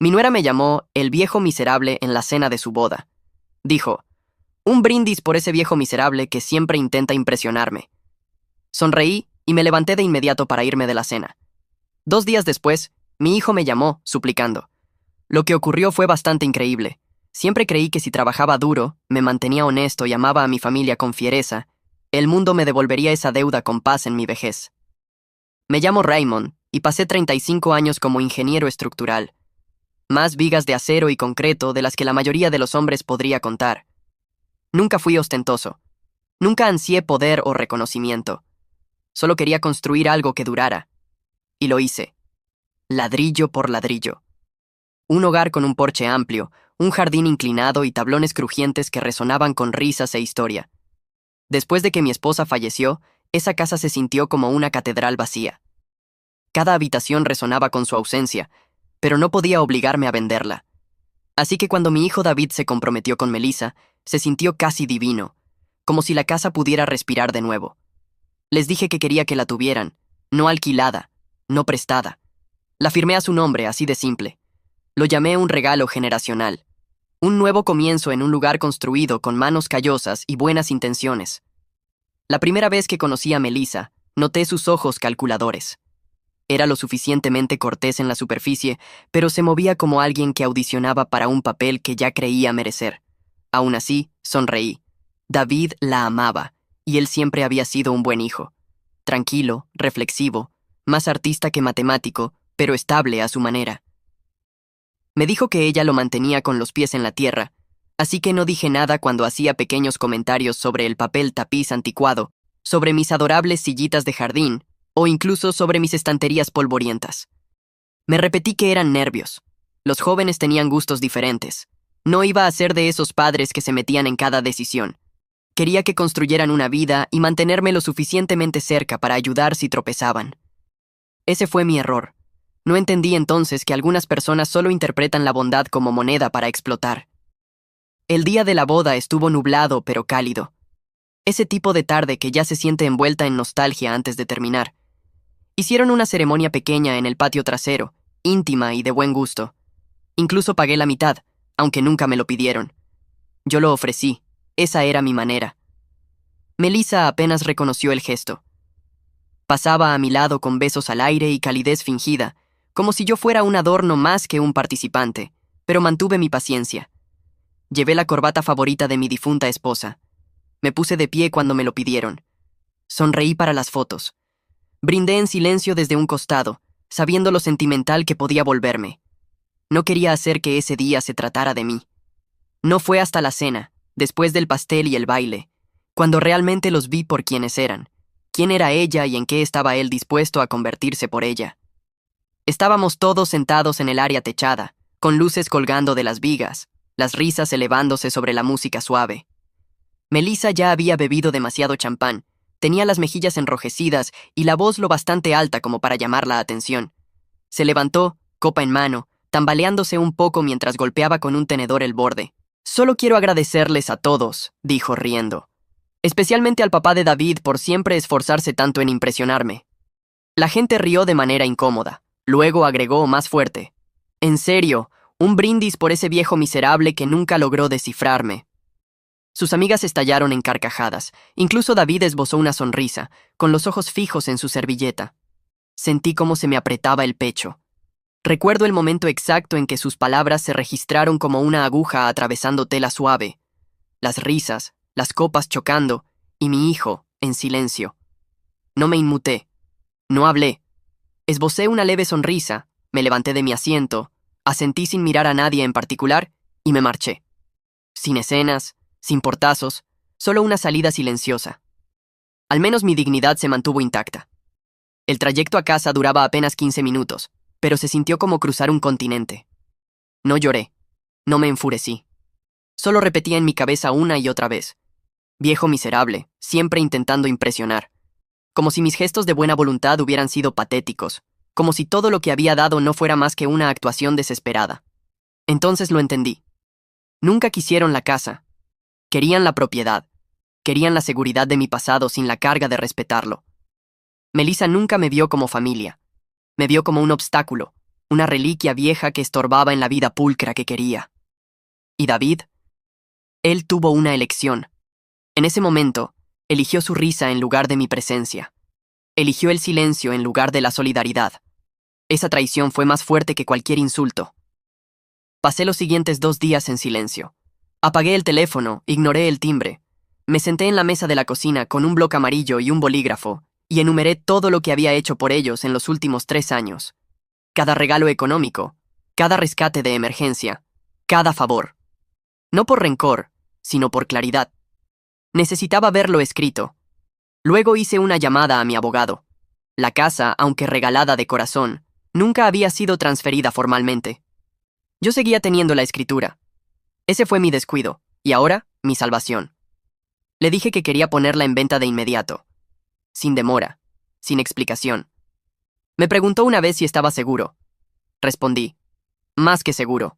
Mi nuera me llamó el viejo miserable en la cena de su boda. Dijo, un brindis por ese viejo miserable que siempre intenta impresionarme. Sonreí y me levanté de inmediato para irme de la cena. 2 días después, mi hijo me llamó, suplicando. Lo que ocurrió fue bastante increíble. Siempre creí que si trabajaba duro, me mantenía honesto y amaba a mi familia con fiereza, el mundo me devolvería esa deuda con paz en mi vejez. Me llamo Raymond y pasé 35 años como ingeniero estructural. Más vigas de acero y concreto de las que la mayoría de los hombres podría contar. Nunca fui ostentoso. Nunca ansié poder o reconocimiento. Solo quería construir algo que durara. Y lo hice. Ladrillo por ladrillo. Un hogar con un porche amplio, un jardín inclinado y tablones crujientes que resonaban con risas e historia. Después de que mi esposa falleció, esa casa se sintió como una catedral vacía. Cada habitación resonaba con su ausencia, pero no podía obligarme a venderla. Así que cuando mi hijo David se comprometió con Melissa, se sintió casi divino, como si la casa pudiera respirar de nuevo. Les dije que quería que la tuvieran, no alquilada, no prestada. La firmé a su nombre, así de simple. Lo llamé un regalo generacional. Un nuevo comienzo en un lugar construido con manos callosas y buenas intenciones. La primera vez que conocí a Melissa, noté sus ojos calculadores. Era lo suficientemente cortés en la superficie, pero se movía como alguien que audicionaba para un papel que ya creía merecer. Aún así, sonreí. David la amaba, y él siempre había sido un buen hijo. Tranquilo, reflexivo, más artista que matemático, pero estable a su manera. Me dijo que ella lo mantenía con los pies en la tierra, así que no dije nada cuando hacía pequeños comentarios sobre el papel tapiz anticuado, sobre mis adorables sillitas de jardín, o incluso sobre mis estanterías polvorientas. Me repetí que eran nervios. Los jóvenes tenían gustos diferentes. No iba a ser de esos padres que se metían en cada decisión. Quería que construyeran una vida y mantenerme lo suficientemente cerca para ayudar si tropezaban. Ese fue mi error. No entendí entonces que algunas personas solo interpretan la bondad como moneda para explotar. El día de la boda estuvo nublado pero cálido. Ese tipo de tarde que ya se siente envuelta en nostalgia antes de terminar. Hicieron una ceremonia pequeña en el patio trasero, íntima y de buen gusto. Incluso pagué la mitad, aunque nunca me lo pidieron. Yo lo ofrecí, esa era mi manera. Melissa apenas reconoció el gesto. Pasaba a mi lado con besos al aire y calidez fingida, como si yo fuera un adorno más que un participante, pero mantuve mi paciencia. Llevé la corbata favorita de mi difunta esposa. Me puse de pie cuando me lo pidieron. Sonreí para las fotos. Brindé en silencio desde un costado, sabiendo lo sentimental que podía volverme. No quería hacer que ese día se tratara de mí. No fue hasta la cena, después del pastel y el baile, cuando realmente los vi por quienes eran, quién era ella y en qué estaba él dispuesto a convertirse por ella. Estábamos todos sentados en el área techada, con luces colgando de las vigas, las risas elevándose sobre la música suave. Melissa ya había bebido demasiado champán, tenía las mejillas enrojecidas y la voz lo bastante alta como para llamar la atención. Se levantó, copa en mano, tambaleándose un poco mientras golpeaba con un tenedor el borde. «Solo quiero agradecerles a todos», dijo riendo. «Especialmente al papá de David por siempre esforzarse tanto en impresionarme». La gente rió de manera incómoda. Luego agregó más fuerte. «En serio, un brindis por ese viejo miserable que nunca logró descifrarme». Sus amigas estallaron en carcajadas. Incluso David esbozó una sonrisa, con los ojos fijos en su servilleta. Sentí cómo se me apretaba el pecho. Recuerdo el momento exacto en que sus palabras se registraron como una aguja atravesando tela suave. Las risas, las copas chocando, y mi hijo, en silencio. No me inmuté. No hablé. Esbocé una leve sonrisa, me levanté de mi asiento, asentí sin mirar a nadie en particular, y me marché. Sin escenas, sin portazos, solo una salida silenciosa. Al menos mi dignidad se mantuvo intacta. El trayecto a casa duraba apenas 15 minutos, pero se sintió como cruzar un continente. No lloré, no me enfurecí. Solo repetía en mi cabeza una y otra vez. Viejo miserable, siempre intentando impresionar. Como si mis gestos de buena voluntad hubieran sido patéticos, como si todo lo que había dado no fuera más que una actuación desesperada. Entonces lo entendí. Nunca quisieron la casa. Querían la propiedad. Querían la seguridad de mi pasado sin la carga de respetarlo. Melissa nunca me vio como familia. Me vio como un obstáculo, una reliquia vieja que estorbaba en la vida pulcra que quería. ¿Y David? Él tuvo una elección. En ese momento, eligió su risa en lugar de mi presencia. Eligió el silencio en lugar de la solidaridad. Esa traición fue más fuerte que cualquier insulto. Pasé los siguientes 2 días en silencio. Apagué el teléfono, ignoré el timbre. Me senté en la mesa de la cocina con un bloc amarillo y un bolígrafo y enumeré todo lo que había hecho por ellos en los últimos 3 años. Cada regalo económico, cada rescate de emergencia, cada favor. No por rencor, sino por claridad. Necesitaba verlo escrito. Luego hice una llamada a mi abogado. La casa, aunque regalada de corazón, nunca había sido transferida formalmente. Yo seguía teniendo la escritura. Ese fue mi descuido, y ahora, mi salvación. Le dije que quería ponerla en venta de inmediato. Sin demora, sin explicación. Me preguntó una vez si estaba seguro. Respondí, más que seguro.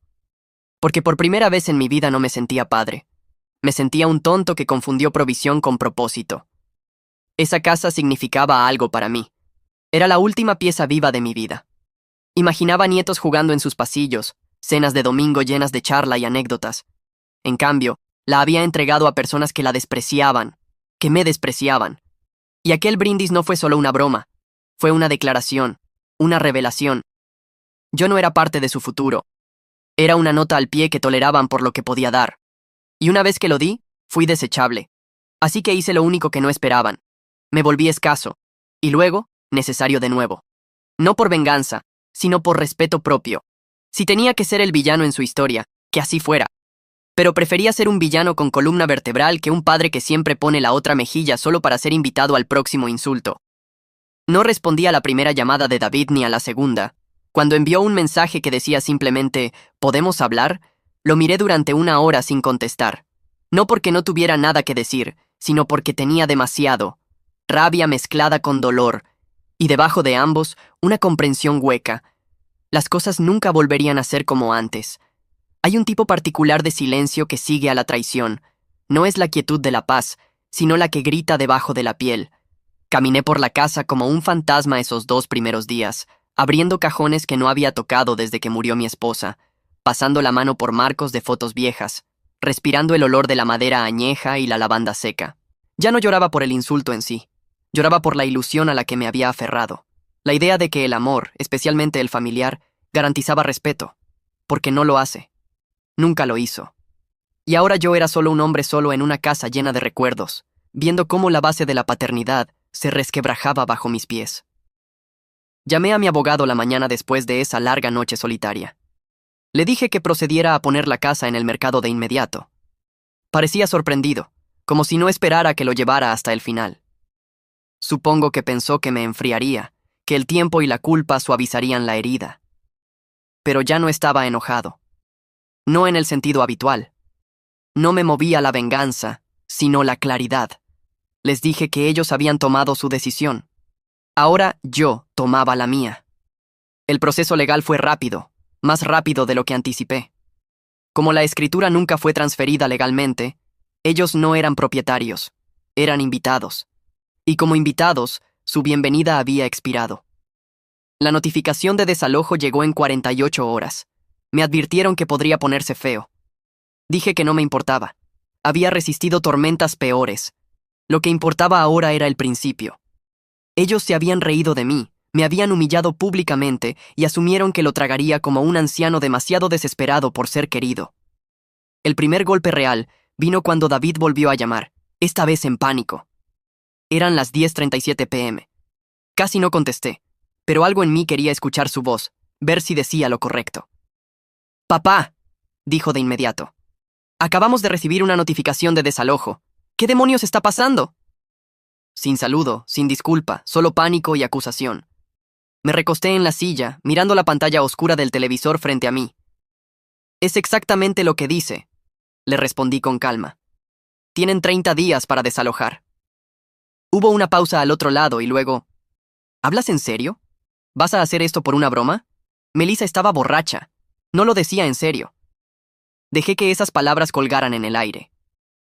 Porque por primera vez en mi vida no me sentía padre. Me sentía un tonto que confundió provisión con propósito. Esa casa significaba algo para mí. Era la última pieza viva de mi vida. Imaginaba nietos jugando en sus pasillos, cenas de domingo llenas de charla y anécdotas. En cambio, la había entregado a personas que la despreciaban, que me despreciaban. Y aquel brindis no fue solo una broma, fue una declaración, una revelación. Yo no era parte de su futuro. Era una nota al pie que toleraban por lo que podía dar. Y una vez que lo di, fui desechable. Así que hice lo único que no esperaban. Me volví escaso. Y luego, necesario de nuevo. No por venganza, sino por respeto propio. Si tenía que ser el villano en su historia, que así fuera. Pero prefería ser un villano con columna vertebral que un padre que siempre pone la otra mejilla solo para ser invitado al próximo insulto. No respondí a la primera llamada de David ni a la segunda. Cuando envió un mensaje que decía simplemente «¿Podemos hablar?», lo miré durante 1 hora sin contestar. No porque no tuviera nada que decir, sino porque tenía demasiado. Rabia mezclada con dolor. Y debajo de ambos, una comprensión hueca. Las cosas nunca volverían a ser como antes. Hay un tipo particular de silencio que sigue a la traición. No es la quietud de la paz, sino la que grita debajo de la piel. Caminé por la casa como un fantasma esos 2 primeros días, abriendo cajones que no había tocado desde que murió mi esposa, pasando la mano por marcos de fotos viejas, respirando el olor de la madera añeja y la lavanda seca. Ya no lloraba por el insulto en sí. Lloraba por la ilusión a la que me había aferrado. La idea de que el amor, especialmente el familiar, garantizaba respeto. Porque no lo hace. Nunca lo hizo. Y ahora yo era solo un hombre solo en una casa llena de recuerdos, viendo cómo la base de la paternidad se resquebrajaba bajo mis pies. Llamé a mi abogado la mañana después de esa larga noche solitaria. Le dije que procediera a poner la casa en el mercado de inmediato. Parecía sorprendido, como si no esperara que lo llevara hasta el final. Supongo que pensó que me enfriaría, que el tiempo y la culpa suavizarían la herida. Pero ya no estaba enojado. No en el sentido habitual. No me movía la venganza, sino la claridad. Les dije que ellos habían tomado su decisión. Ahora yo tomaba la mía. El proceso legal fue rápido, más rápido de lo que anticipé. Como la escritura nunca fue transferida legalmente, ellos no eran propietarios, eran invitados. Y como invitados, su bienvenida había expirado. La notificación de desalojo llegó en 48 horas. Me advirtieron que podría ponerse feo. Dije que no me importaba. Había resistido tormentas peores. Lo que importaba ahora era el principio. Ellos se habían reído de mí, me habían humillado públicamente y asumieron que lo tragaría como un anciano demasiado desesperado por ser querido. El primer golpe real vino cuando David volvió a llamar, esta vez en pánico. Eran las 10:37 p.m. Casi no contesté, pero algo en mí quería escuchar su voz, ver si decía lo correcto. «Papá», dijo de inmediato. «Acabamos de recibir una notificación de desalojo. ¿Qué demonios está pasando?» Sin saludo, sin disculpa, solo pánico y acusación. Me recosté en la silla, mirando la pantalla oscura del televisor frente a mí. «Es exactamente lo que dice», le respondí con calma. «Tienen 30 días para desalojar». Hubo una pausa al otro lado y luego... «¿Hablas en serio? ¿Vas a hacer esto por una broma?» Melissa estaba borracha. No lo decía en serio. Dejé que esas palabras colgaran en el aire.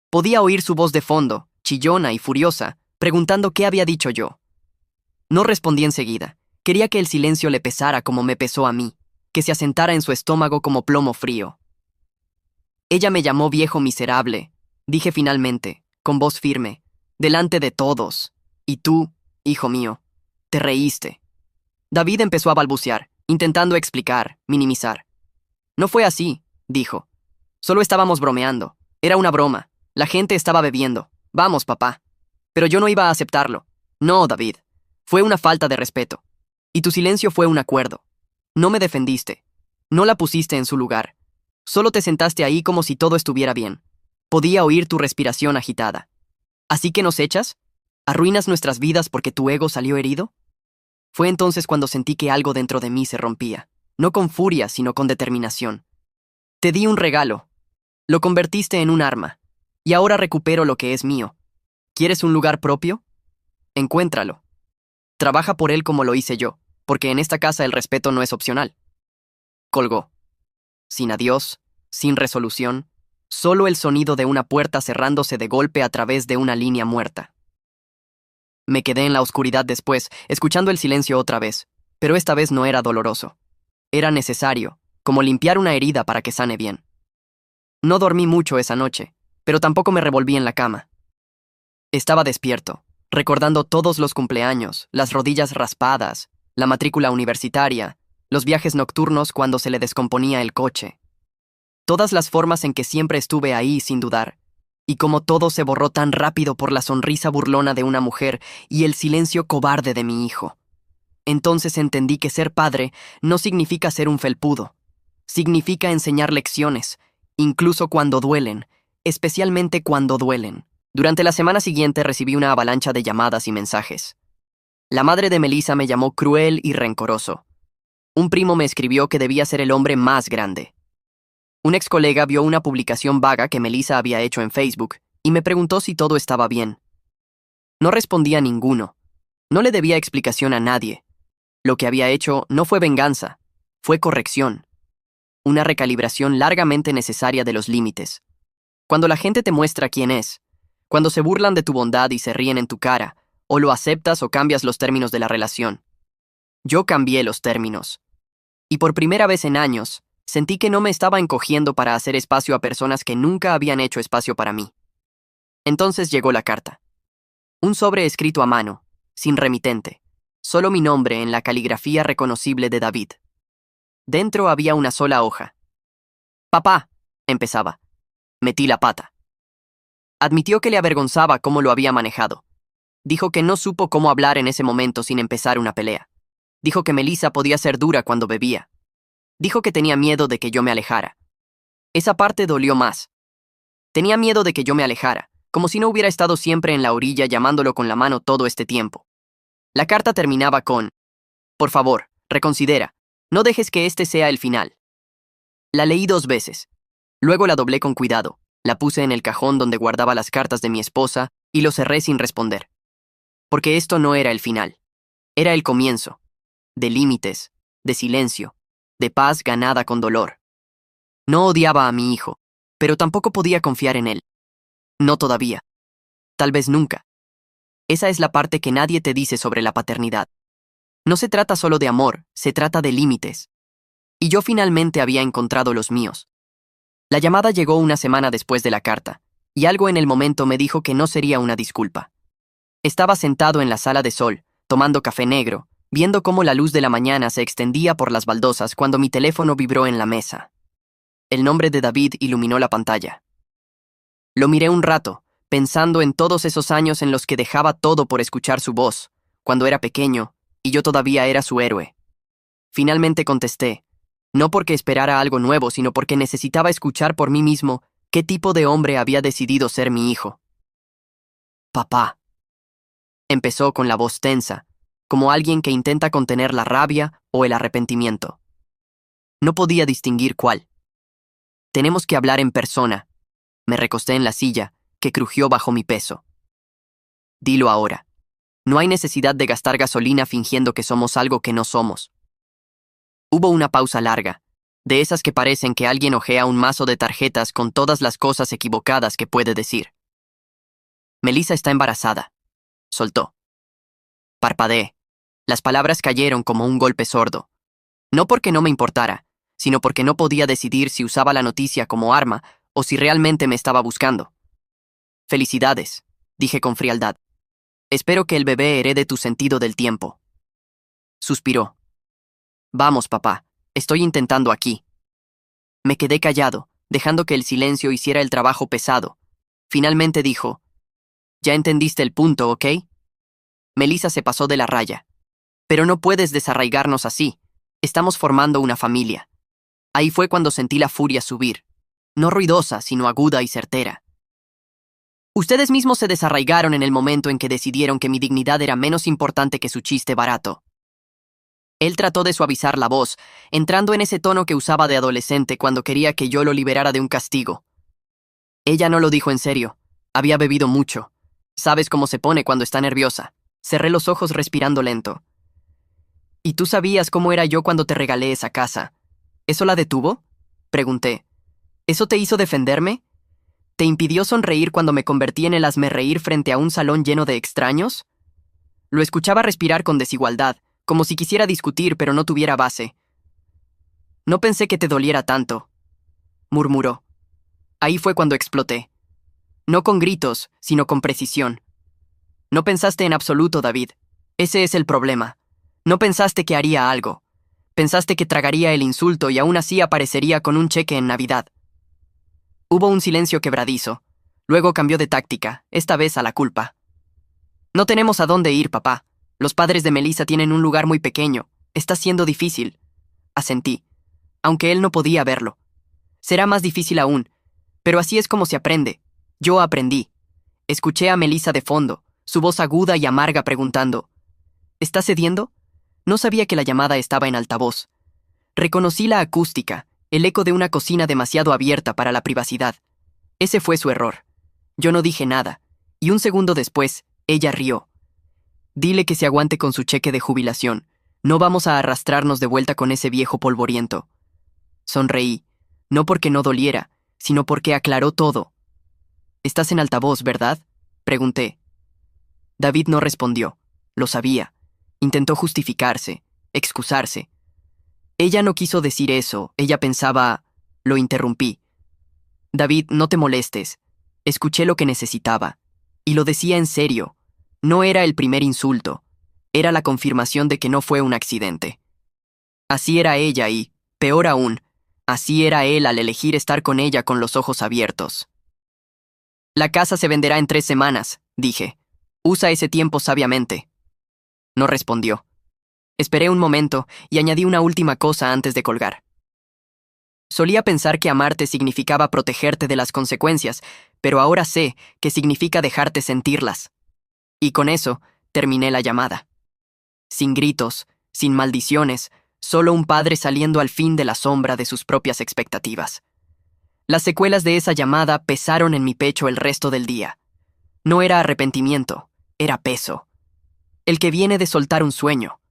Podía oír su voz de fondo, chillona y furiosa, preguntando qué había dicho yo. No respondí enseguida. Quería que el silencio le pesara como me pesó a mí. que se asentara en su estómago como plomo frío. Ella me llamó viejo miserable, dije finalmente, con voz firme, delante de todos. Y tú, hijo mío, te reíste. David empezó a balbucear, intentando explicar, minimizar. No fue así, dijo. Solo estábamos bromeando. Era una broma. La gente estaba bebiendo. Vamos, papá. Pero yo no iba a aceptarlo. No, David. Fue una falta de respeto. Y tu silencio fue un acuerdo. No me defendiste. No la pusiste en su lugar. Solo te sentaste ahí como si todo estuviera bien. Podía oír tu respiración agitada. ¿Así que nos echas? ¿Arruinas nuestras vidas porque tu ego salió herido? Fue entonces cuando sentí que algo dentro de mí se rompía, no con furia, sino con determinación. Te di un regalo. Lo convertiste en un arma. Y ahora recupero lo que es mío. ¿Quieres un lugar propio? Encuéntralo. Trabaja por él como lo hice yo, porque en esta casa el respeto no es opcional. Colgó. Sin adiós, sin resolución, solo el sonido de una puerta cerrándose de golpe a través de una línea muerta. Me quedé en la oscuridad después, escuchando el silencio otra vez, pero esta vez no era doloroso. Era necesario, como limpiar una herida para que sane bien. No dormí mucho esa noche, pero tampoco me revolví en la cama. Estaba despierto, recordando todos los cumpleaños, las rodillas raspadas, la matrícula universitaria, los viajes nocturnos cuando se le descomponía el coche. Todas las formas en que siempre estuve ahí sin dudar, y cómo todo se borró tan rápido por la sonrisa burlona de una mujer y el silencio cobarde de mi hijo. Entonces entendí que ser padre no significa ser un felpudo. Significa enseñar lecciones, incluso cuando duelen, especialmente cuando duelen. Durante la semana siguiente recibí una avalancha de llamadas y mensajes. La madre de Melissa me llamó cruel y rencoroso. Un primo me escribió que debía ser el hombre más grande. Un ex colega vio una publicación vaga que Melissa había hecho en Facebook y me preguntó si todo estaba bien. No respondí a ninguno. No le debía explicación a nadie. Lo que había hecho no fue venganza, fue corrección. Una recalibración largamente necesaria de los límites. Cuando la gente te muestra quién es, cuando se burlan de tu bondad y se ríen en tu cara, o lo aceptas o cambias los términos de la relación. Yo cambié los términos. Y por primera vez en años, sentí que no me estaba encogiendo para hacer espacio a personas que nunca habían hecho espacio para mí. Entonces llegó la carta. Un sobre escrito a mano, sin remitente, solo mi nombre en la caligrafía reconocible de David. Dentro había una sola hoja. «Papá», empezaba. Metí la pata. Admitió que le avergonzaba cómo lo había manejado. Dijo que no supo cómo hablar en ese momento sin empezar una pelea. Dijo que Melissa podía ser dura cuando bebía. Dijo que tenía miedo de que yo me alejara. Esa parte dolió más. Tenía miedo de que yo me alejara, como si no hubiera estado siempre en la orilla llamándolo con la mano todo este tiempo. La carta terminaba con: «Por favor, reconsidera. No dejes que este sea el final». La leí 2 veces. Luego la doblé con cuidado, la puse en el cajón donde guardaba las cartas de mi esposa y lo cerré sin responder. Porque esto no era el final. Era el comienzo. De límites, de silencio, de paz ganada con dolor. No odiaba a mi hijo, pero tampoco podía confiar en él. No todavía. Tal vez nunca. Esa es la parte que nadie te dice sobre la paternidad. No se trata solo de amor, se trata de límites. Y yo finalmente había encontrado los míos. La llamada llegó una semana después de la carta, y algo en el momento me dijo que no sería una disculpa. Estaba sentado en la sala de sol, tomando café negro, viendo cómo la luz de la mañana se extendía por las baldosas cuando mi teléfono vibró en la mesa. El nombre de David iluminó la pantalla. Lo miré un rato, pensando en todos esos años en los que dejaba todo por escuchar su voz, cuando era pequeño, y yo todavía era su héroe. Finalmente contesté, no porque esperara algo nuevo, sino porque necesitaba escuchar por mí mismo qué tipo de hombre había decidido ser mi hijo. «Papá», empezó con la voz tensa, como alguien que intenta contener la rabia o el arrepentimiento. No podía distinguir cuál. «Tenemos que hablar en persona». Me recosté en la silla, que crujió bajo mi peso. «Dilo ahora. No hay necesidad de gastar gasolina fingiendo que somos algo que no somos». Hubo una pausa larga, de esas que parecen que alguien hojea un mazo de tarjetas con todas las cosas equivocadas que puede decir. «Melissa está embarazada», soltó. Parpadeé. Las palabras cayeron como un golpe sordo. No porque no me importara, sino porque no podía decidir si usaba la noticia como arma o si realmente me estaba buscando. Felicidades, dije con frialdad. Espero que el bebé herede tu sentido del tiempo. Suspiró. Vamos, papá, estoy intentando aquí. Me quedé callado, dejando que el silencio hiciera el trabajo pesado. Finalmente dijo, ya entendiste el punto, ¿ok? Melissa se pasó de la raya. Pero no puedes desarraigarnos así. Estamos formando una familia. Ahí fue cuando sentí la furia subir. No ruidosa, sino aguda y certera. Ustedes mismos se desarraigaron en el momento en que decidieron que mi dignidad era menos importante que su chiste barato. Él trató de suavizar la voz, entrando en ese tono que usaba de adolescente cuando quería que yo lo liberara de un castigo. Ella no lo dijo en serio. Había bebido mucho. Sabes cómo se pone cuando está nerviosa. Cerré los ojos respirando lento. ¿Y tú sabías cómo era yo cuando te regalé esa casa? ¿Eso la detuvo? Pregunté. ¿Eso te hizo defenderme? ¿Te impidió sonreír cuando me convertí en el hazmerreír frente a un salón lleno de extraños? Lo escuchaba respirar con desigualdad, como si quisiera discutir pero no tuviera base. No pensé que te doliera tanto, murmuró. Ahí fue cuando exploté. No con gritos, sino con precisión. No pensaste en absoluto, David. Ese es el problema. No pensaste que haría algo. Pensaste que tragaría el insulto y aún así aparecería con un cheque en Navidad. Hubo un silencio quebradizo. Luego cambió de táctica, esta vez a la culpa. No tenemos a dónde ir, papá. Los padres de Melissa tienen un lugar muy pequeño. Está siendo difícil. Asentí, aunque él no podía verlo. Será más difícil aún. Pero así es como se aprende. Yo aprendí. Escuché a Melissa de fondo, su voz aguda y amarga preguntando, ¿estás cediendo? No sabía que la llamada estaba en altavoz. Reconocí la acústica, el eco de una cocina demasiado abierta para la privacidad. Ese fue su error. Yo no dije nada, y un segundo después, ella rió. Dile que se aguante con su cheque de jubilación. No vamos a arrastrarnos de vuelta con ese viejo polvoriento. Sonreí, no porque no doliera, sino porque aclaró todo. ¿Estás en altavoz, verdad? Pregunté. David no respondió. Lo sabía. Intentó justificarse, excusarse. Ella no quiso decir eso, ella pensaba... Lo interrumpí. David, no te molestes. Escuché lo que necesitaba. Y lo decía en serio. No era el primer insulto. Era la confirmación de que no fue un accidente. Así era ella y, peor aún, así era él al elegir estar con ella con los ojos abiertos. La casa se venderá en 3 semanas, dije. Usa ese tiempo sabiamente. No respondió. Esperé un momento y añadí una última cosa antes de colgar. Solía pensar que amarte significaba protegerte de las consecuencias, pero ahora sé que significa dejarte sentirlas. Y con eso terminé la llamada. Sin gritos, sin maldiciones, solo un padre saliendo al fin de la sombra de sus propias expectativas. Las secuelas de esa llamada pesaron en mi pecho el resto del día. No era arrepentimiento, era peso. El que viene de soltar un sueño.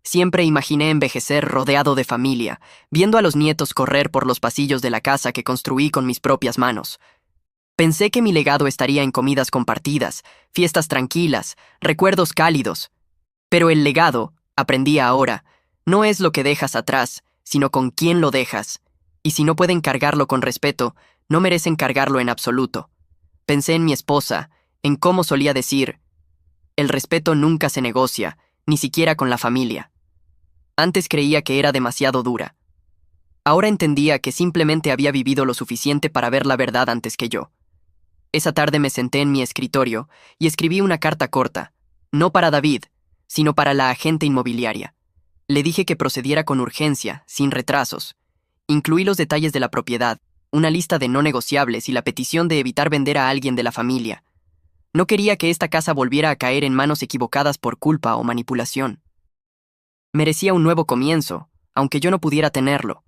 Siempre imaginé envejecer rodeado de familia, viendo a los nietos correr por los pasillos de la casa que construí con mis propias manos. Pensé que mi legado estaría en comidas compartidas, fiestas tranquilas, recuerdos cálidos. Pero el legado, aprendí ahora, no es lo que dejas atrás, sino con quién lo dejas. Y si no pueden cargarlo con respeto, no merecen cargarlo en absoluto. Pensé en mi esposa, en cómo solía decir, el respeto nunca se negocia, ni siquiera con la familia. Antes creía que era demasiado dura. Ahora entendía que simplemente había vivido lo suficiente para ver la verdad antes que yo. Esa tarde me senté en mi escritorio y escribí una carta corta, no para David, sino para la agente inmobiliaria. Le dije que procediera con urgencia, sin retrasos. Incluí los detalles de la propiedad, una lista de no negociables y la petición de evitar vender a alguien de la familia. No quería que esta casa volviera a caer en manos equivocadas por culpa o manipulación. Merecía un nuevo comienzo, aunque yo no pudiera tenerlo.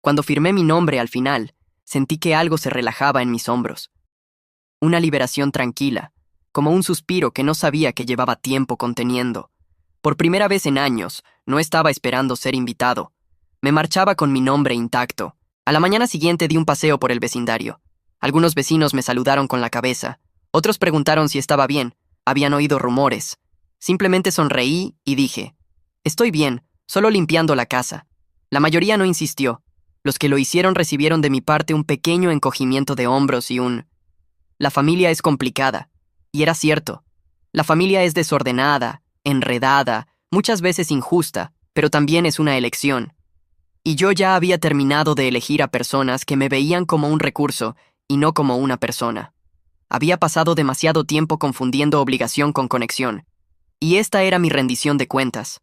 Cuando firmé mi nombre al final, sentí que algo se relajaba en mis hombros. Una liberación tranquila, como un suspiro que no sabía que llevaba tiempo conteniendo. Por primera vez en años, no estaba esperando ser invitado. Me marchaba con mi nombre intacto. A la mañana siguiente di un paseo por el vecindario. Algunos vecinos me saludaron con la cabeza. Otros preguntaron si estaba bien. Habían oído rumores. Simplemente sonreí y dije, estoy bien, solo limpiando la casa. La mayoría no insistió. Los que lo hicieron recibieron de mi parte un pequeño encogimiento de hombros y un... La familia es complicada. Y era cierto. La familia es desordenada, enredada, muchas veces injusta, pero también es una elección. Y yo ya había terminado de elegir a personas que me veían como un recurso y no como una persona. Había pasado demasiado tiempo confundiendo obligación con conexión. Y esta era mi rendición de cuentas.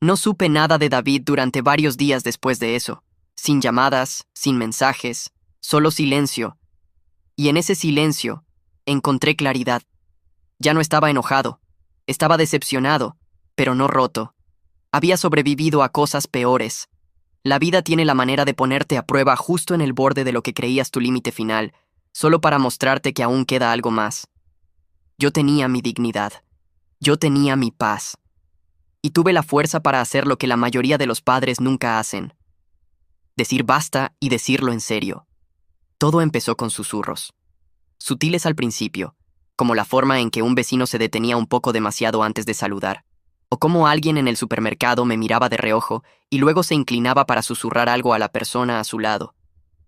No supe nada de David durante varios días después de eso. Sin llamadas, sin mensajes, solo silencio. Y en ese silencio encontré claridad. Ya no estaba enojado. Estaba decepcionado, pero no roto. Había sobrevivido a cosas peores. La vida tiene la manera de ponerte a prueba justo en el borde de lo que creías tu límite final, solo para mostrarte que aún queda algo más. Yo tenía mi dignidad. Yo tenía mi paz. Y tuve la fuerza para hacer lo que la mayoría de los padres nunca hacen. Decir basta y decirlo en serio. Todo empezó con susurros. Sutiles al principio, como la forma en que un vecino se detenía un poco demasiado antes de saludar, o como alguien en el supermercado me miraba de reojo y luego se inclinaba para susurrar algo a la persona a su lado.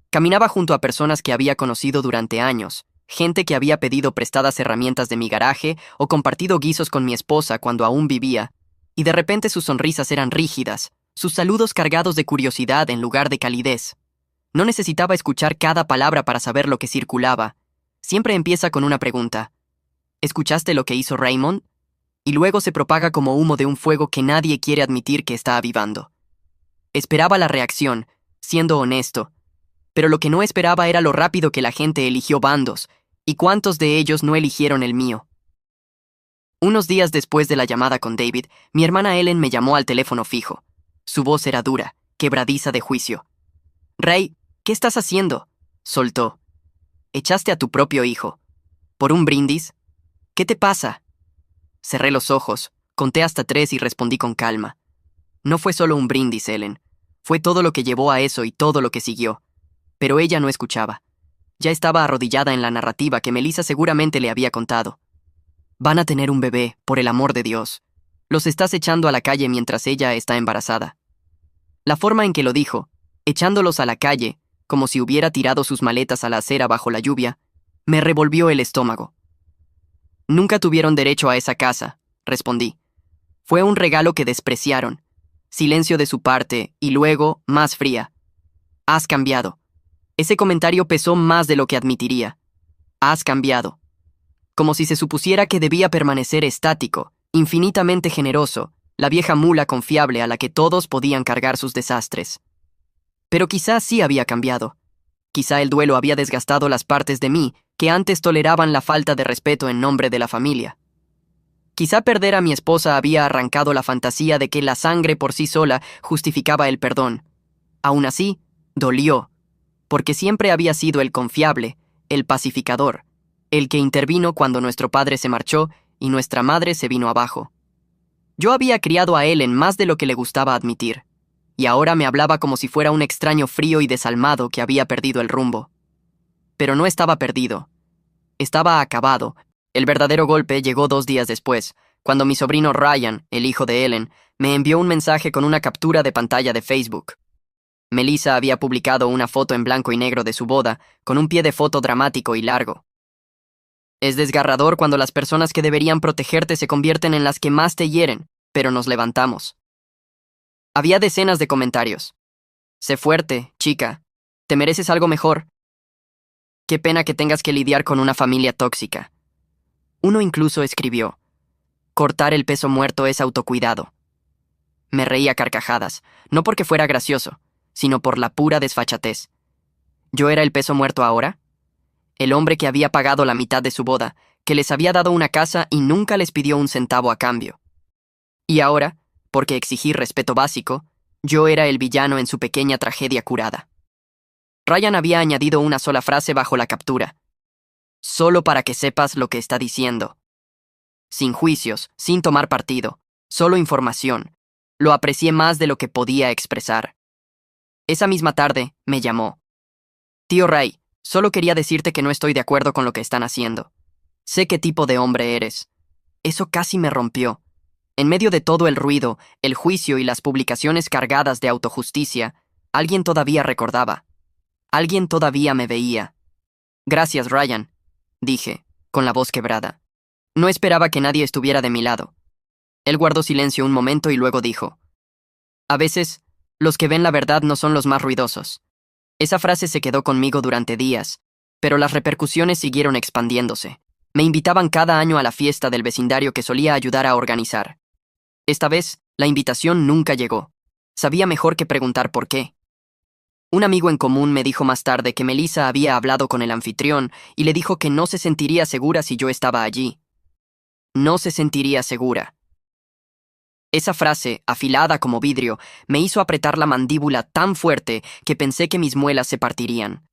Caminaba junto a personas que había conocido durante años, gente que había pedido prestadas herramientas de mi garaje o compartido guisos con mi esposa cuando aún vivía, y de repente sus sonrisas eran rígidas, sus saludos cargados de curiosidad en lugar de calidez. No necesitaba escuchar cada palabra para saber lo que circulaba. Siempre empieza con una pregunta. ¿Escuchaste lo que hizo Raymond? Y luego se propaga como humo de un fuego que nadie quiere admitir que está avivando. Esperaba la reacción, siendo honesto, pero lo que no esperaba era lo rápido que la gente eligió bandos, y cuántos de ellos no eligieron el mío. Unos días después de la llamada con David, mi hermana Ellen me llamó al teléfono fijo. Su voz era dura, quebradiza de juicio. «Ray, ¿qué estás haciendo?», soltó. «Echaste a tu propio hijo. ¿Por un brindis? ¿Qué te pasa?». Cerré los ojos, conté hasta 3 y respondí con calma. No fue solo un brindis, Ellen. Fue todo lo que llevó a eso y todo lo que siguió. Pero ella no escuchaba. Ya estaba arrodillada en la narrativa que Melissa seguramente le había contado. «Van a tener un bebé, por el amor de Dios. Los estás echando a la calle mientras ella está embarazada». La forma en que lo dijo, echándolos a la calle, como si hubiera tirado sus maletas a la acera bajo la lluvia, me revolvió el estómago. «Nunca tuvieron derecho a esa casa», respondí. «Fue un regalo que despreciaron». Silencio de su parte, y luego, más fría. «Has cambiado». Ese comentario pesó más de lo que admitiría. «Has cambiado». Como si se supusiera que debía permanecer estático, infinitamente generoso, la vieja mula confiable a la que todos podían cargar sus desastres. Pero quizá sí había cambiado. Quizá el duelo había desgastado las partes de mí que antes toleraban la falta de respeto en nombre de la familia. Quizá perder a mi esposa había arrancado la fantasía de que la sangre por sí sola justificaba el perdón. Aún así, dolió, porque siempre había sido el confiable, el pacificador, el que intervino cuando nuestro padre se marchó y nuestra madre se vino abajo. Yo había criado a Ellen más de lo que le gustaba admitir, y ahora me hablaba como si fuera un extraño frío y desalmado que había perdido el rumbo. Pero no estaba perdido. Estaba acabado. El verdadero golpe llegó 2 días después, cuando mi sobrino Ryan, el hijo de Ellen, me envió un mensaje con una captura de pantalla de Facebook. Melissa había publicado una foto en blanco y negro de su boda, con un pie de foto dramático y largo. Es desgarrador cuando las personas que deberían protegerte se convierten en las que más te hieren, pero nos levantamos. Había decenas de comentarios. «Sé fuerte, chica. Te mereces algo mejor. Qué pena que tengas que lidiar con una familia tóxica». Uno incluso escribió: «Cortar el peso muerto es autocuidado». Me reí a carcajadas, no porque fuera gracioso, sino por la pura desfachatez. ¿Yo era el peso muerto ahora? El hombre que había pagado la mitad de su boda, que les había dado una casa y nunca les pidió un centavo a cambio. Y ahora, porque exigí respeto básico, yo era el villano en su pequeña tragedia curada. Ryan había añadido una sola frase bajo la captura. «Solo para que sepas lo que está diciendo». Sin juicios, sin tomar partido, solo información. Lo aprecié más de lo que podía expresar. Esa misma tarde, me llamó. «Tío Ray, solo quería decirte que no estoy de acuerdo con lo que están haciendo. Sé qué tipo de hombre eres». Eso casi me rompió. En medio de todo el ruido, el juicio y las publicaciones cargadas de autojusticia, alguien todavía recordaba. Alguien todavía me veía. Gracias, Ryan, dije, con la voz quebrada. No esperaba que nadie estuviera de mi lado. Él guardó silencio un momento y luego dijo: a veces, los que ven la verdad no son los más ruidosos. Esa frase se quedó conmigo durante días, pero las repercusiones siguieron expandiéndose. Me invitaban cada año a la fiesta del vecindario que solía ayudar a organizar. Esta vez, la invitación nunca llegó. Sabía mejor que preguntar por qué. Un amigo en común me dijo más tarde que Melissa había hablado con el anfitrión y le dijo que no se sentiría segura si yo estaba allí. No se sentiría segura. Esa frase, afilada como vidrio, me hizo apretar la mandíbula tan fuerte que pensé que mis muelas se partirían.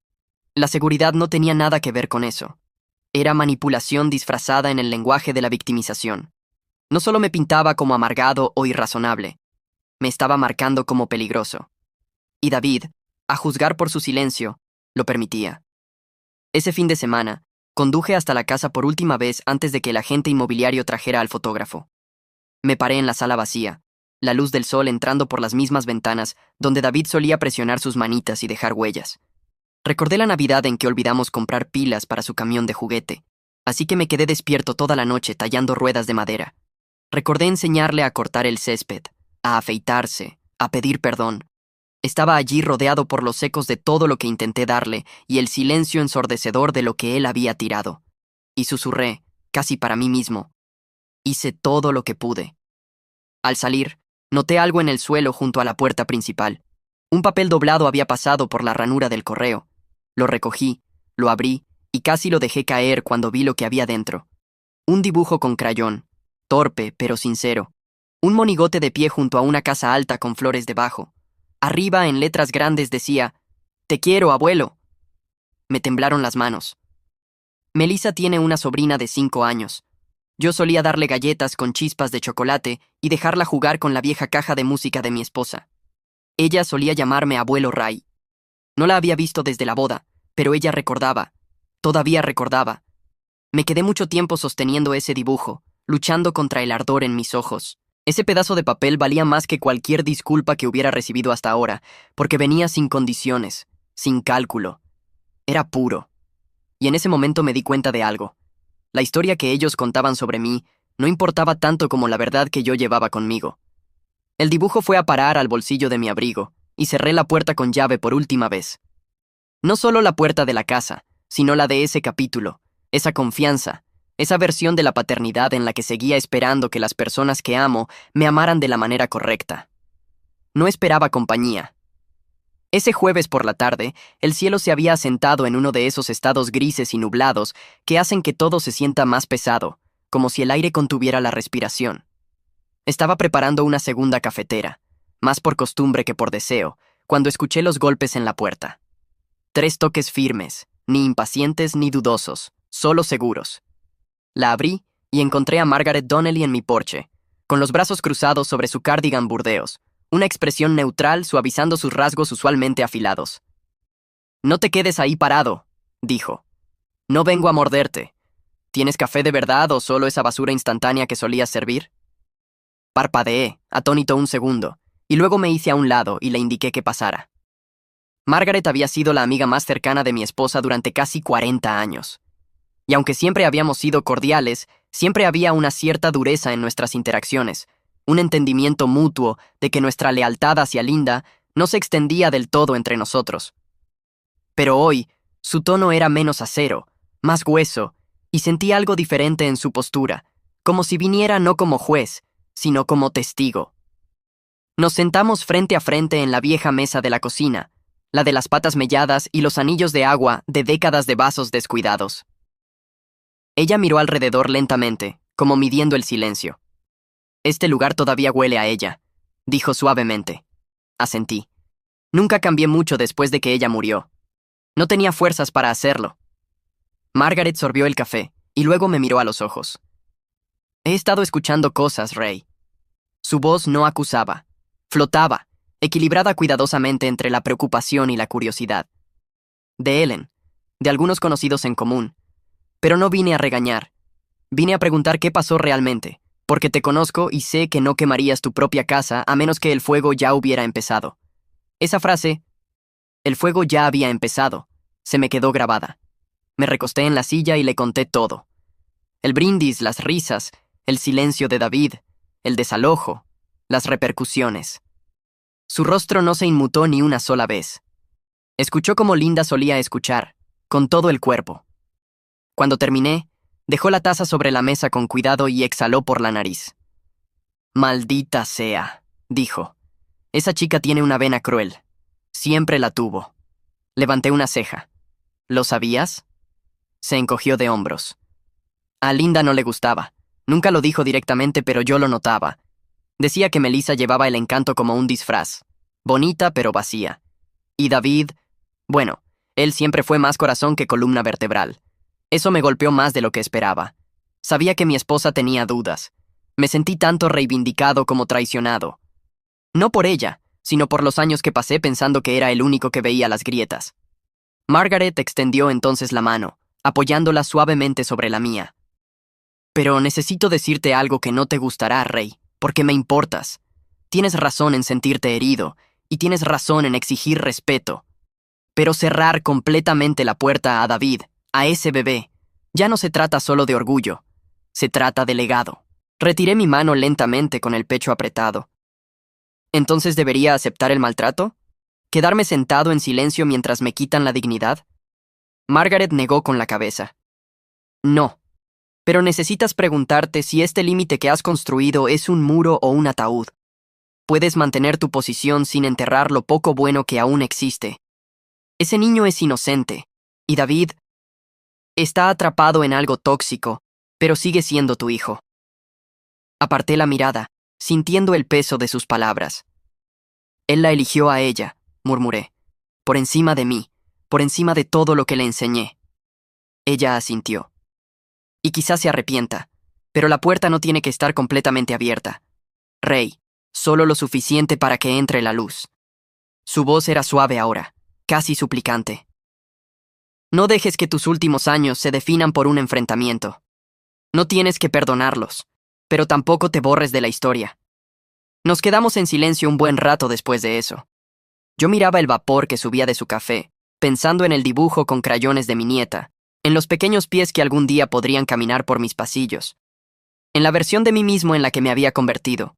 La seguridad no tenía nada que ver con eso. Era manipulación disfrazada en el lenguaje de la victimización. No solo me pintaba como amargado o irrazonable, me estaba marcando como peligroso. Y David, a juzgar por su silencio, lo permitía. Ese fin de semana, conduje hasta la casa por última vez antes de que el agente inmobiliario trajera al fotógrafo. Me paré en la sala vacía, la luz del sol entrando por las mismas ventanas donde David solía presionar sus manitas y dejar huellas. Recordé la Navidad en que olvidamos comprar pilas para su camión de juguete, así que me quedé despierto toda la noche tallando ruedas de madera. Recordé enseñarle a cortar el césped, a afeitarse, a pedir perdón. Estaba allí rodeado por los ecos de todo lo que intenté darle y el silencio ensordecedor de lo que él había tirado. Y susurré, casi para mí mismo: hice todo lo que pude. Al salir, noté algo en el suelo junto a la puerta principal. Un papel doblado había pasado por la ranura del correo. Lo recogí, lo abrí y casi lo dejé caer cuando vi lo que había dentro. Un dibujo con crayón, torpe pero sincero. Un monigote de pie junto a una casa alta con flores debajo. Arriba, en letras grandes, decía: «Te quiero, abuelo». Me temblaron las manos. Melissa tiene una sobrina de 5 años. Yo solía darle galletas con chispas de chocolate y dejarla jugar con la vieja caja de música de mi esposa. Ella solía llamarme abuelo Ray. No la había visto desde la boda, pero ella recordaba. Todavía recordaba. Me quedé mucho tiempo sosteniendo ese dibujo, luchando contra el ardor en mis ojos. Ese pedazo de papel valía más que cualquier disculpa que hubiera recibido hasta ahora, porque venía sin condiciones, sin cálculo. Era puro. Y en ese momento me di cuenta de algo. La historia que ellos contaban sobre mí no importaba tanto como la verdad que yo llevaba conmigo. El dibujo fue a parar al bolsillo de mi abrigo, y cerré la puerta con llave por última vez. No solo la puerta de la casa, sino la de ese capítulo, esa confianza, esa versión de la paternidad en la que seguía esperando que las personas que amo me amaran de la manera correcta. No esperaba compañía. Ese jueves por la tarde, el cielo se había asentado en uno de esos estados grises y nublados que hacen que todo se sienta más pesado, como si el aire contuviera la respiración. Estaba preparando una segunda cafetera, más por costumbre que por deseo, cuando escuché los golpes en la puerta. 3 toques firmes, ni impacientes ni dudosos, solo seguros. La abrí y encontré a Margaret Donnelly en mi porche, con los brazos cruzados sobre su cardigan burdeos, una expresión neutral suavizando sus rasgos usualmente afilados. «No te quedes ahí parado», dijo. «No vengo a morderte. ¿Tienes café de verdad o solo esa basura instantánea que solías servir?» Parpadeé, atónito un segundo, y luego me hice a un lado y le indiqué que pasara. Margaret había sido la amiga más cercana de mi esposa durante casi 40 años. Y aunque siempre habíamos sido cordiales, siempre había una cierta dureza en nuestras interacciones, un entendimiento mutuo de que nuestra lealtad hacia Linda no se extendía del todo entre nosotros. Pero hoy, su tono era menos acero, más hueso, y sentí algo diferente en su postura, como si viniera no como juez, sino como testigo. Nos sentamos frente a frente en la vieja mesa de la cocina, la de las patas melladas y los anillos de agua de décadas de vasos descuidados. Ella miró alrededor lentamente, como midiendo el silencio. «Este lugar todavía huele a ella», dijo suavemente. Asentí. Nunca cambié mucho después de que ella murió. No tenía fuerzas para hacerlo. Margaret sorbió el café y luego me miró a los ojos. «He estado escuchando cosas, Ray». Su voz no acusaba. Flotaba, equilibrada cuidadosamente entre la preocupación y la curiosidad. De Ellen, de algunos conocidos en común. Pero no vine a regañar. Vine a preguntar qué pasó realmente, Porque te conozco y sé que no quemarías tu propia casa a menos que el fuego ya hubiera empezado. Esa frase, el fuego ya había empezado, se me quedó grabada. Me recosté en la silla y le conté todo. El brindis, las risas, el silencio de David, el desalojo, las repercusiones. Su rostro no se inmutó ni una sola vez. Escuchó como Linda solía escuchar, con todo el cuerpo. Cuando terminé, dejó la taza sobre la mesa con cuidado y exhaló por la nariz. «Maldita sea», dijo. «Esa chica tiene una vena cruel. Siempre la tuvo». Levanté una ceja. «¿Lo sabías?». Se encogió de hombros. A Linda no le gustaba. Nunca lo dijo directamente, pero yo lo notaba. Decía que Melissa llevaba el encanto como un disfraz. Bonita, pero vacía. Y David, bueno, él siempre fue más corazón que columna vertebral. Eso me golpeó más de lo que esperaba. Sabía que mi esposa tenía dudas. Me sentí tanto reivindicado como traicionado. No por ella, sino por los años que pasé pensando que era el único que veía las grietas. Margaret extendió entonces la mano, apoyándola suavemente sobre la mía. «Pero necesito decirte algo que no te gustará, Rey, porque me importas. Tienes razón en sentirte herido, y tienes razón en exigir respeto. Pero cerrar completamente la puerta a David, a ese bebé, ya no se trata solo de orgullo, se trata de legado». Retiré mi mano lentamente con el pecho apretado. ¿Entonces debería aceptar el maltrato? ¿Quedarme sentado en silencio mientras me quitan la dignidad? Margaret negó con la cabeza. «No. Pero necesitas preguntarte si este límite que has construido es un muro o un ataúd. Puedes mantener tu posición sin enterrar lo poco bueno que aún existe. Ese niño es inocente, y David está atrapado en algo tóxico, pero sigue siendo tu hijo». Aparté la mirada, sintiendo el peso de sus palabras. «Él la eligió a ella», murmuré, «por encima de mí, por encima de todo lo que le enseñé». Ella asintió. «Y quizás se arrepienta, pero la puerta no tiene que estar completamente abierta. Rey, solo lo suficiente para que entre la luz». Su voz era suave ahora, casi suplicante. «No dejes que tus últimos años se definan por un enfrentamiento. No tienes que perdonarlos, pero tampoco te borres de la historia». Nos quedamos en silencio un buen rato después de eso. Yo miraba el vapor que subía de su café, pensando en el dibujo con crayones de mi nieta, en los pequeños pies que algún día podrían caminar por mis pasillos, en la versión de mí mismo en la que me había convertido.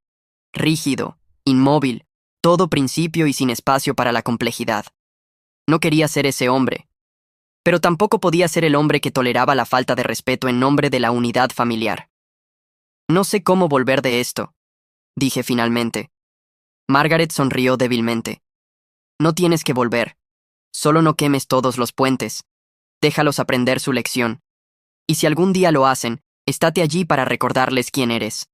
Rígido, inmóvil, todo principio y sin espacio para la complejidad. No quería ser ese hombre, pero tampoco podía ser el hombre que toleraba la falta de respeto en nombre de la unidad familiar. «No sé cómo volver de esto», dije finalmente. Margaret sonrió débilmente. «No tienes que volver. Solo no quemes todos los puentes. Déjalos aprender su lección. Y si algún día lo hacen, estate allí para recordarles quién eres.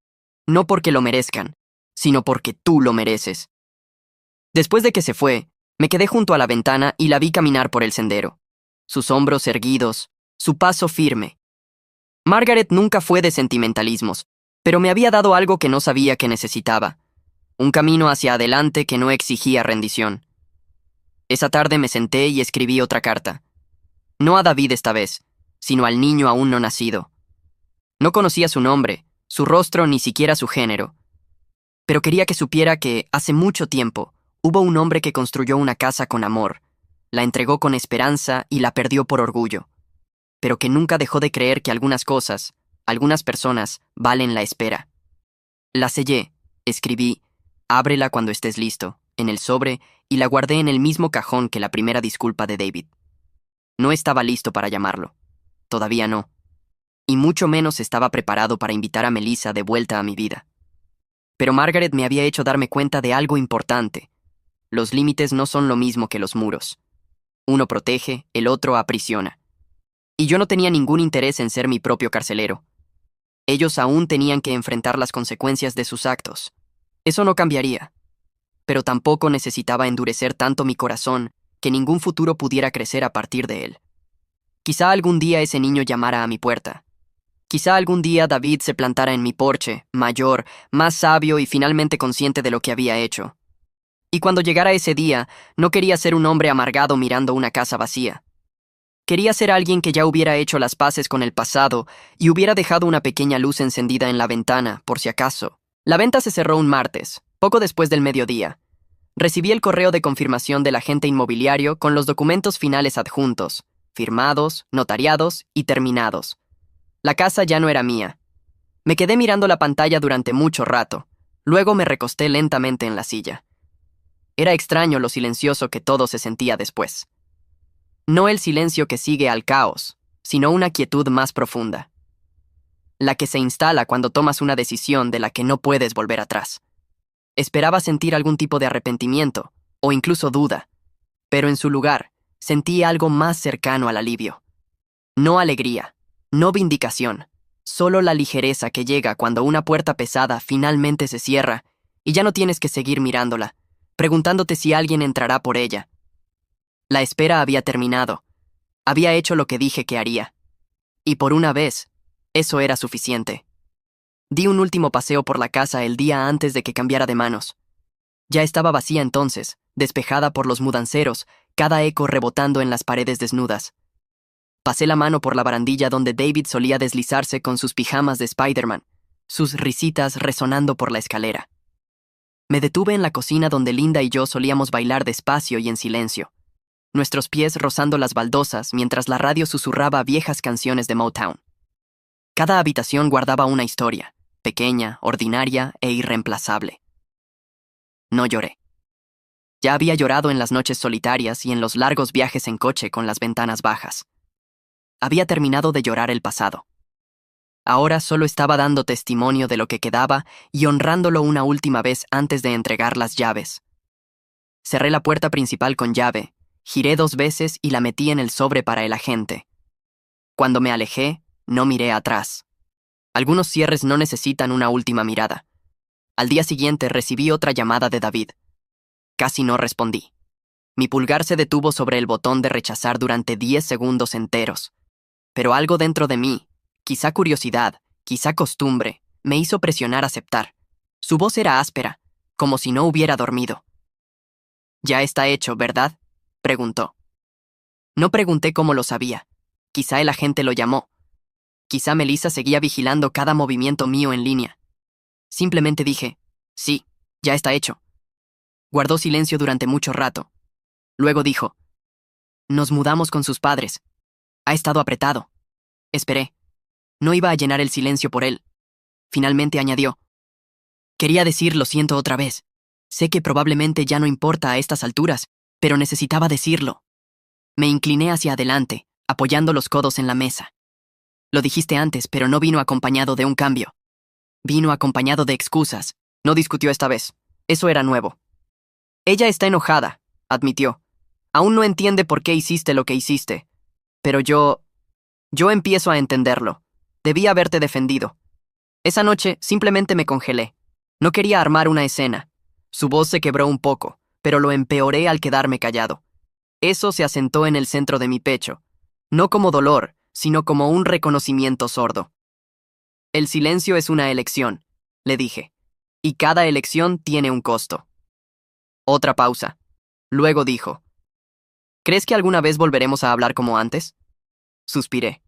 No porque lo merezcan, sino porque tú lo mereces». Después de que se fue, me quedé junto a la ventana y la vi caminar por el sendero. Sus hombros erguidos, su paso firme. Margaret nunca fue de sentimentalismos, pero me había dado algo que no sabía que necesitaba. Un camino hacia adelante que no exigía rendición. Esa tarde me senté y escribí otra carta. No a David esta vez, sino al niño aún no nacido. No conocía su nombre, su rostro, ni siquiera su género. Pero quería que supiera que, hace mucho tiempo, hubo un hombre que construyó una casa con amor, la entregó con esperanza y la perdió por orgullo, pero que nunca dejó de creer que algunas cosas, algunas personas, valen la espera. La sellé, escribí, «Ábrela cuando estés listo», en el sobre, y la guardé en el mismo cajón que la primera disculpa de David. No estaba listo para llamarlo. Todavía no. Y mucho menos estaba preparado para invitar a Melissa de vuelta a mi vida. Pero Margaret me había hecho darme cuenta de algo importante. Los límites no son lo mismo que los muros. Uno protege, el otro aprisiona. Y yo no tenía ningún interés en ser mi propio carcelero. Ellos aún tenían que enfrentar las consecuencias de sus actos. Eso no cambiaría. Pero tampoco necesitaba endurecer tanto mi corazón que ningún futuro pudiera crecer a partir de él. Quizá algún día ese niño llamara a mi puerta. Quizá algún día David se plantara en mi porche, mayor, más sabio y finalmente consciente de lo que había hecho. Y cuando llegara ese día, no quería ser un hombre amargado mirando una casa vacía. Quería ser alguien que ya hubiera hecho las paces con el pasado y hubiera dejado una pequeña luz encendida en la ventana, por si acaso. La venta se cerró un martes, poco después del mediodía. Recibí el correo de confirmación del agente inmobiliario con los documentos finales adjuntos, firmados, notariados y terminados. La casa ya no era mía. Me quedé mirando la pantalla durante mucho rato. Luego me recosté lentamente en la silla. Era extraño lo silencioso que todo se sentía después. No el silencio que sigue al caos, sino una quietud más profunda. La que se instala cuando tomas una decisión de la que no puedes volver atrás. Esperaba sentir algún tipo de arrepentimiento, o incluso duda, pero en su lugar sentí algo más cercano al alivio. No alegría, no vindicación, solo la ligereza que llega cuando una puerta pesada finalmente se cierra y ya no tienes que seguir mirándola, preguntándote si alguien entrará por ella. La espera había terminado. Había hecho lo que dije que haría. Y por una vez, eso era suficiente. Di un último paseo por la casa el día antes de que cambiara de manos. Ya estaba vacía entonces, despejada por los mudanceros, cada eco rebotando en las paredes desnudas. Pasé la mano por la barandilla donde David solía deslizarse con sus pijamas de Spider-Man, sus risitas resonando por la escalera. Me detuve en la cocina donde Linda y yo solíamos bailar despacio y en silencio, nuestros pies rozando las baldosas mientras la radio susurraba viejas canciones de Motown. Cada habitación guardaba una historia, pequeña, ordinaria e irreemplazable. No lloré. Ya había llorado en las noches solitarias y en los largos viajes en coche con las ventanas bajas. Había terminado de llorar el pasado. Ahora solo estaba dando testimonio de lo que quedaba y honrándolo una última vez antes de entregar las llaves. Cerré la puerta principal con llave, giré 2 veces y la metí en el sobre para el agente. Cuando me alejé, no miré atrás. Algunos cierres no necesitan una última mirada. Al día siguiente recibí otra llamada de David. Casi no respondí. Mi pulgar se detuvo sobre el botón de rechazar durante 10 segundos enteros. Pero algo dentro de mí, quizá curiosidad, quizá costumbre, me hizo presionar aceptar. Su voz era áspera, como si no hubiera dormido. «Ya está hecho, ¿verdad?», preguntó. No pregunté cómo lo sabía. Quizá el agente lo llamó. Quizá Melissa seguía vigilando cada movimiento mío en línea. Simplemente dije, «Sí, ya está hecho». Guardó silencio durante mucho rato. Luego dijo, «Nos mudamos con sus padres. Ha estado apretado». Esperé. No iba a llenar el silencio por él. Finalmente añadió, «Quería decir lo siento otra vez. Sé que probablemente ya no importa a estas alturas, pero necesitaba decirlo». Me incliné hacia adelante, apoyando los codos en la mesa. «Lo dijiste antes, pero no vino acompañado de un cambio. Vino acompañado de excusas». No discutió esta vez. Eso era nuevo. «Ella está enojada», admitió. «Aún no entiende por qué hiciste lo que hiciste. Pero yo empiezo a entenderlo. Debí haberte defendido. Esa noche simplemente me congelé. No quería armar una escena. Su voz se quebró un poco, pero lo empeoré al quedarme callado. Eso se asentó en el centro de mi pecho, no como dolor, sino como un reconocimiento sordo. «El silencio es una elección», le dije, «y cada elección tiene un costo». Otra pausa. Luego dijo, «¿Crees que alguna vez volveremos a hablar como antes?». Suspiré.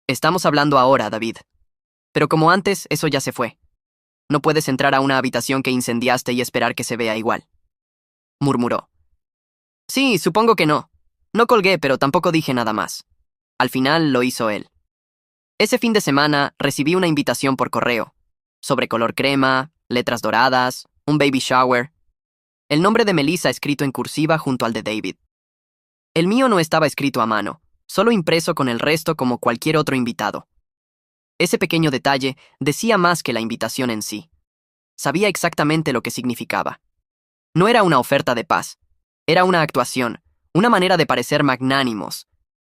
«Estamos hablando ahora, David. Pero como antes, eso ya se fue. No puedes entrar a una habitación que incendiaste y esperar que se vea igual», murmuró. «Sí, supongo que no. No colgué, pero tampoco dije nada más. Al final lo hizo él. Ese fin de semana recibí una invitación por correo, sobre color crema, letras doradas, un baby shower. El nombre de Melissa escrito en cursiva junto al de David. El mío no estaba escrito a mano, solo impreso con el resto como cualquier otro invitado. Ese pequeño detalle decía más que la invitación en sí. Sabía exactamente lo que significaba. No era una oferta de paz. Era una actuación, una manera de parecer magnánimos,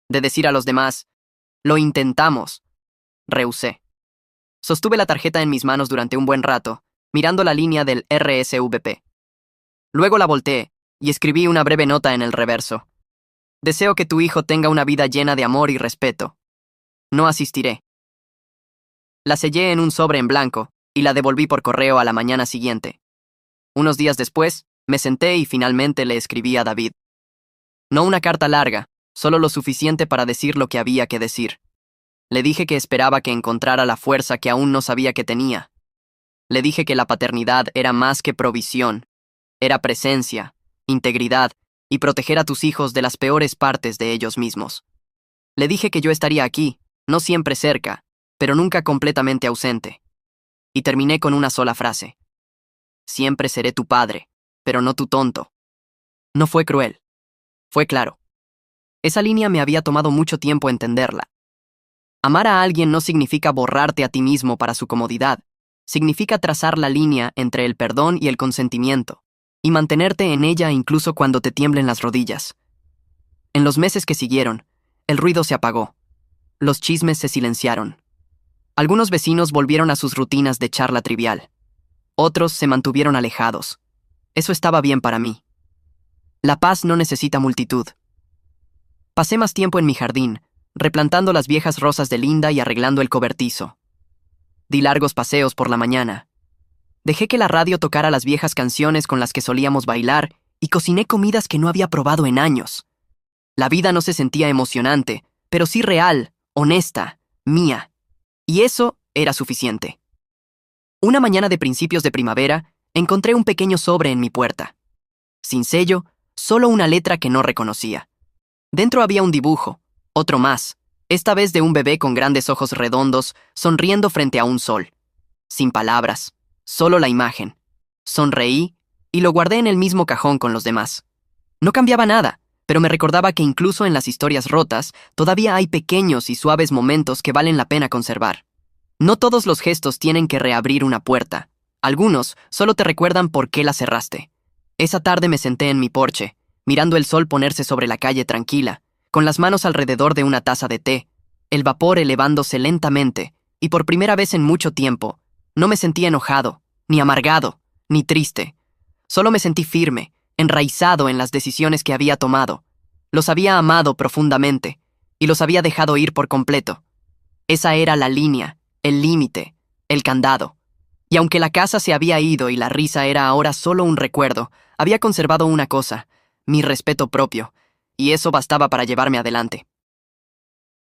de decir a los demás, «Lo intentamos». Rehusé. Sostuve la tarjeta en mis manos durante un buen rato, mirando la línea del RSVP. Luego la volteé y escribí una breve nota en el reverso. «Deseo que tu hijo tenga una vida llena de amor y respeto. No asistiré». La sellé en un sobre en blanco y la devolví por correo a la mañana siguiente. Unos días después, me senté y finalmente le escribí a David. No una carta larga, solo lo suficiente para decir lo que había que decir. Le dije que esperaba que encontrara la fuerza que aún no sabía que tenía. Le dije que la paternidad era más que provisión, era presencia, integridad y proteger a tus hijos de las peores partes de ellos mismos. Le dije que yo estaría aquí, no siempre cerca, pero nunca completamente ausente. Y terminé con una sola frase. Siempre seré tu padre, pero no tu tonto. No fue cruel. Fue claro. Esa línea me había tomado mucho tiempo entenderla. Amar a alguien no significa borrarte a ti mismo para su comodidad. Significa trazar la línea entre el perdón y el consentimiento, y mantenerte en ella incluso cuando te tiemblen las rodillas. En los meses que siguieron, el ruido se apagó. Los chismes se silenciaron. Algunos vecinos volvieron a sus rutinas de charla trivial. Otros se mantuvieron alejados. Eso estaba bien para mí. La paz no necesita multitud. Pasé más tiempo en mi jardín, replantando las viejas rosas de Linda y arreglando el cobertizo. Di largos paseos por la mañana. Dejé que la radio tocara las viejas canciones con las que solíamos bailar y cociné comidas que no había probado en años. La vida no se sentía emocionante, pero sí real, honesta, mía. Y eso era suficiente. Una mañana de principios de primavera, encontré un pequeño sobre en mi puerta. Sin sello, solo una letra que no reconocía. Dentro había un dibujo, otro más, esta vez de un bebé con grandes ojos redondos, sonriendo frente a un sol. Sin palabras, solo la imagen. Sonreí y lo guardé en el mismo cajón con los demás. No cambiaba nada, pero me recordaba que incluso en las historias rotas, todavía hay pequeños y suaves momentos que valen la pena conservar. No todos los gestos tienen que reabrir una puerta. Algunos solo te recuerdan por qué la cerraste. Esa tarde me senté en mi porche, mirando el sol ponerse sobre la calle tranquila, con las manos alrededor de una taza de té, el vapor elevándose lentamente, y por primera vez en mucho tiempo, no me sentí enojado, ni amargado, ni triste. Solo me sentí firme, enraizado en las decisiones que había tomado. Los había amado profundamente, y los había dejado ir por completo. Esa era la línea, el límite, el candado. Y aunque la casa se había ido y la risa era ahora solo un recuerdo, había conservado una cosa, mi respeto propio, y eso bastaba para llevarme adelante.